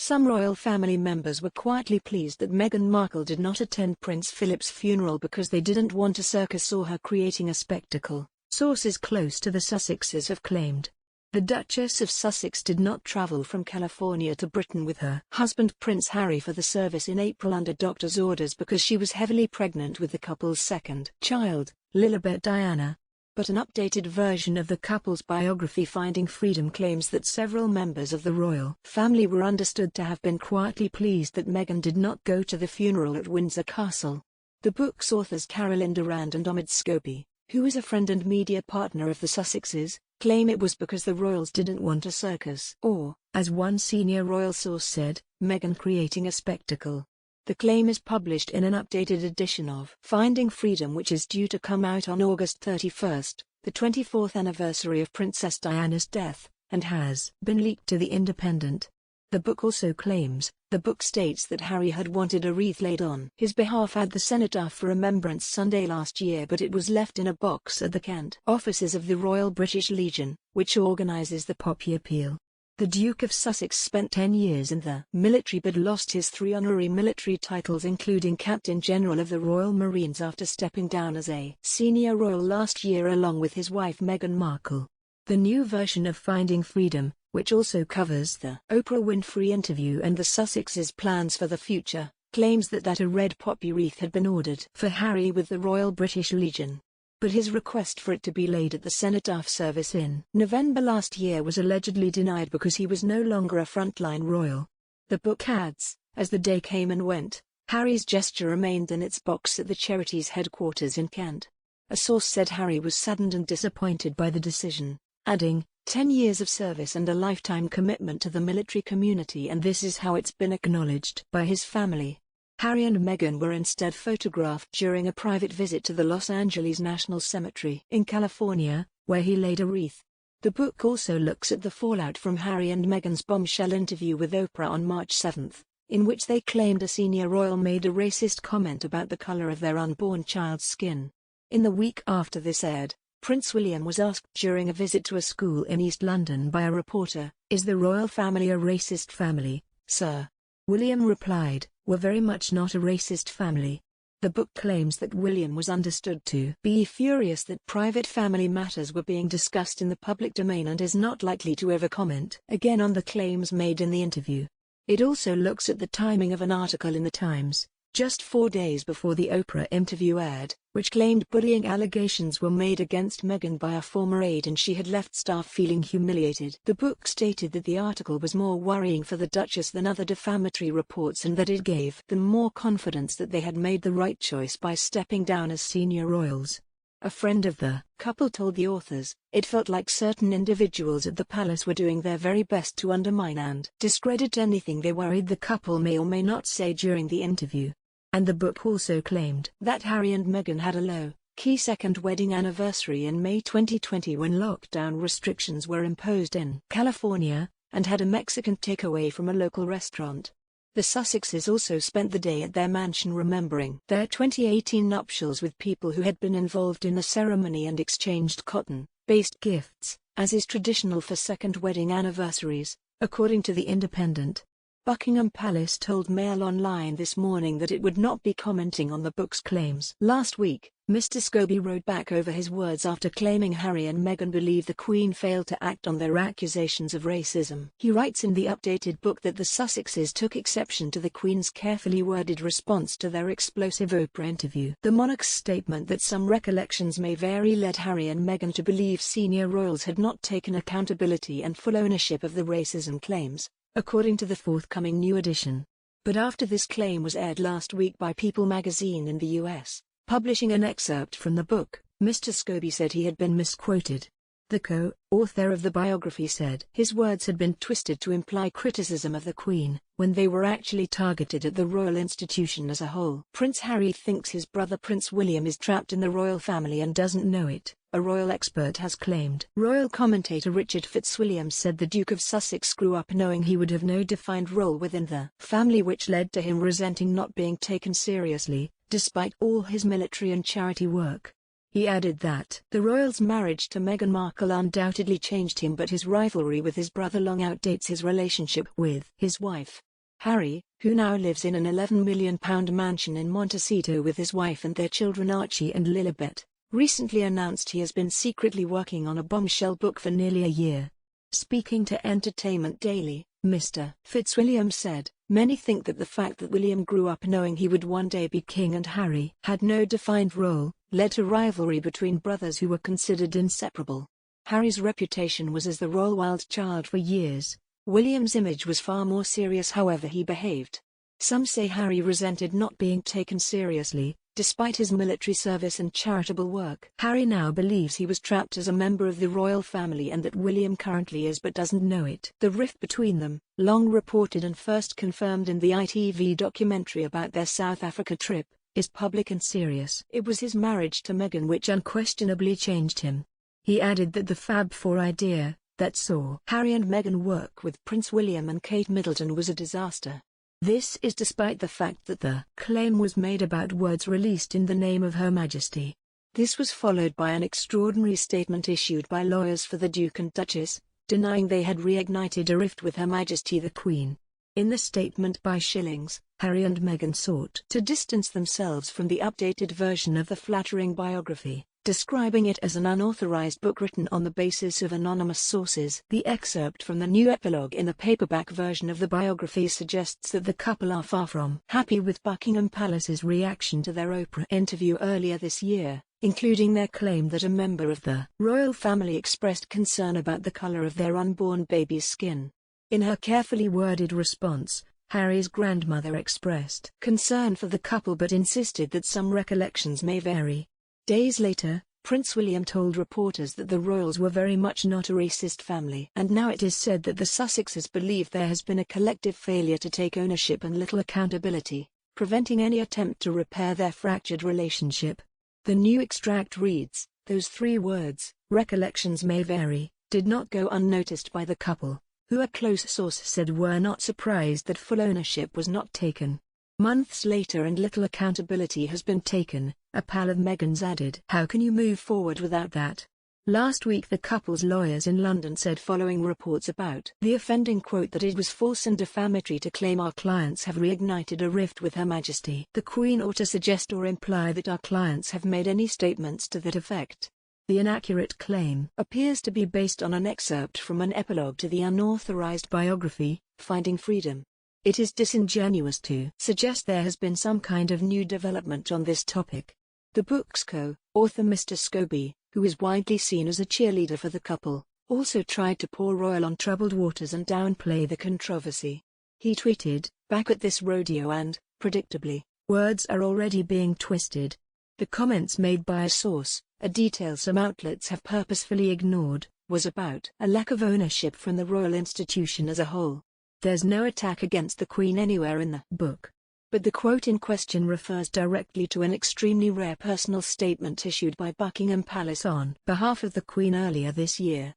Some royal family members were quietly pleased that Meghan Markle did not attend Prince Philip's funeral because they didn't want a circus or her creating a spectacle, sources close to the Sussexes have claimed. The Duchess of Sussex did not travel from California to Britain with her husband Prince Harry for the service in April under doctor's orders because she was heavily pregnant with the couple's second child, Lilibet Diana. But an updated version of the couple's biography Finding Freedom claims that several members of the royal family were understood to have been quietly pleased that Meghan did not go to the funeral at Windsor Castle. The book's authors Carolyn Durand and Omid Scobie, who is a friend and media partner of the Sussexes, claim it was because the royals didn't want a circus or, as one senior royal source said, Meghan creating a spectacle. The claim is published in an updated edition of Finding Freedom which is due to come out on August 31, the 24th anniversary of Princess Diana's death, and has been leaked to The Independent. The book also claims, the book states that Harry had wanted a wreath laid on his behalf at the Cenotaph for Remembrance Sunday last year but it was left in a box at the Kent offices of the Royal British Legion, which organises the Poppy Appeal. The Duke of Sussex spent 10 years in the military but lost his 3 honorary military titles including Captain General of the Royal Marines after stepping down as a senior royal last year along with his wife Meghan Markle. The new version of Finding Freedom, which also covers the Oprah Winfrey interview and the Sussexes' plans for the future, claims that a red poppy wreath had been ordered for Harry with the Royal British Legion. But his request for it to be laid at the Cenotaph service in November last year was allegedly denied because he was no longer a frontline royal. The book adds, as the day came and went, Harry's gesture remained in its box at the charity's headquarters in Kent. A source said Harry was saddened and disappointed by the decision, adding, 10 years of service and a lifetime commitment to the military community and this is how it's been acknowledged by his family. Harry and Meghan were instead photographed during a private visit to the Los Angeles National Cemetery in California, where he laid a wreath. The book also looks at the fallout from Harry and Meghan's bombshell interview with Oprah on March 7, in which they claimed a senior royal made a racist comment about the color of their unborn child's skin. In the week after this aired, Prince William was asked during a visit to a school in East London by a reporter, "Is the royal family a racist family, sir?" William replied, "We're very much not a racist family." The book claims that William was understood to be furious that private family matters were being discussed in the public domain and is not likely to ever comment again on the claims made in the interview. It also looks at the timing of an article in The Times, just 4 days before the Oprah interview aired, which claimed bullying allegations were made against Meghan by a former aide and she had left staff feeling humiliated. The book stated that the article was more worrying for the Duchess than other defamatory reports and that it gave them more confidence that they had made the right choice by stepping down as senior royals. A friend of the couple told the authors, "It felt like certain individuals at the palace were doing their very best to undermine and discredit anything they worried the couple may or may not say during the interview." And the book also claimed that Harry and Meghan had a low-key second wedding anniversary in May 2020 when lockdown restrictions were imposed in California, and had a Mexican takeaway from a local restaurant. The Sussexes also spent the day at their mansion remembering their 2018 nuptials with people who had been involved in the ceremony and exchanged cotton-based gifts, as is traditional for second wedding anniversaries, according to The Independent. Buckingham Palace told Mail Online this morning that it would not be commenting on the book's claims. Last week, Mr. Scobie rode back over his words after claiming Harry and Meghan believe the Queen failed to act on their accusations of racism. He writes in the updated book that the Sussexes took exception to the Queen's carefully worded response to their explosive Oprah interview. The monarch's statement that some recollections may vary led Harry and Meghan to believe senior royals had not taken accountability and full ownership of the racism claims, according to the forthcoming new edition. But after this claim was aired last week by People magazine in the US, publishing an excerpt from the book, Mr. Scobie said he had been misquoted. The co-author of the biography said his words had been twisted to imply criticism of the Queen, when they were actually targeted at the royal institution as a whole. Prince Harry thinks his brother Prince William is trapped in the royal family and doesn't know it, a royal expert has claimed. Royal commentator Richard Fitzwilliam said the Duke of Sussex grew up knowing he would have no defined role within the family, which led to him resenting not being taken seriously, despite all his military and charity work. He added that the royal's marriage to Meghan Markle undoubtedly changed him, but his rivalry with his brother long outdates his relationship with his wife. Harry, who now lives in an £11 million mansion in Montecito with his wife and their children Archie and Lilibet, recently announced he has been secretly working on a bombshell book for nearly a year. Speaking to Entertainment Daily, Mr. Fitzwilliam said, "Many think that the fact that William grew up knowing he would one day be king and Harry had no defined role, led to rivalry between brothers who were considered inseparable. Harry's reputation was as the royal wild child for years. William's image was far more serious however he behaved. Some say Harry resented not being taken seriously, despite his military service and charitable work. Harry now believes he was trapped as a member of the royal family and that William currently is but doesn't know it. The rift between them, long reported and first confirmed in the ITV documentary about their South Africa trip, is public and serious. It was his marriage to Meghan which unquestionably changed him." He added that the Fab Four idea, that saw Harry and Meghan work with Prince William and Kate Middleton, was a disaster. This is despite the fact that the claim was made about words released in the name of Her Majesty. This was followed by an extraordinary statement issued by lawyers for the Duke and Duchess, denying they had reignited a rift with Her Majesty the Queen. In the statement by Shillings, Harry and Meghan sought to distance themselves from the updated version of the flattering biography, describing it as an unauthorized book written on the basis of anonymous sources. The excerpt from the new epilogue in the paperback version of the biography suggests that the couple are far from happy with Buckingham Palace's reaction to their Oprah interview earlier this year, including their claim that a member of the royal family expressed concern about the color of their unborn baby's skin. In her carefully worded response, Harry's grandmother expressed concern for the couple but insisted that some recollections may vary. Days later, Prince William told reporters that the royals were very much not a racist family. And now it is said that the Sussexes believe there has been a collective failure to take ownership and little accountability, preventing any attempt to repair their fractured relationship. The new extract reads, "Those three words, recollections may vary, did not go unnoticed by the couple, who a close source said were not surprised that full ownership was not taken. Months later and little accountability has been taken," a pal of Meghan's added. "How can you move forward without that?" Last week the couple's lawyers in London said following reports about the offending quote that it was false and defamatory to claim our clients have reignited a rift with Her Majesty the Queen or to suggest or imply that our clients have made any statements to that effect. The inaccurate claim appears to be based on an excerpt from an epilogue to the unauthorized biography, Finding Freedom. It is disingenuous to suggest there has been some kind of new development on this topic. The book's co-author Mr. Scobie, who is widely seen as a cheerleader for the couple, also tried to pour oil on troubled waters and downplay the controversy. He tweeted, "Back at this rodeo and, predictably, words are already being twisted." The comments made by a source, a detail some outlets have purposefully ignored, was about a lack of ownership from the royal institution as a whole. There's no attack against the Queen anywhere in the book. But the quote in question refers directly to an extremely rare personal statement issued by Buckingham Palace on behalf of the Queen earlier this year.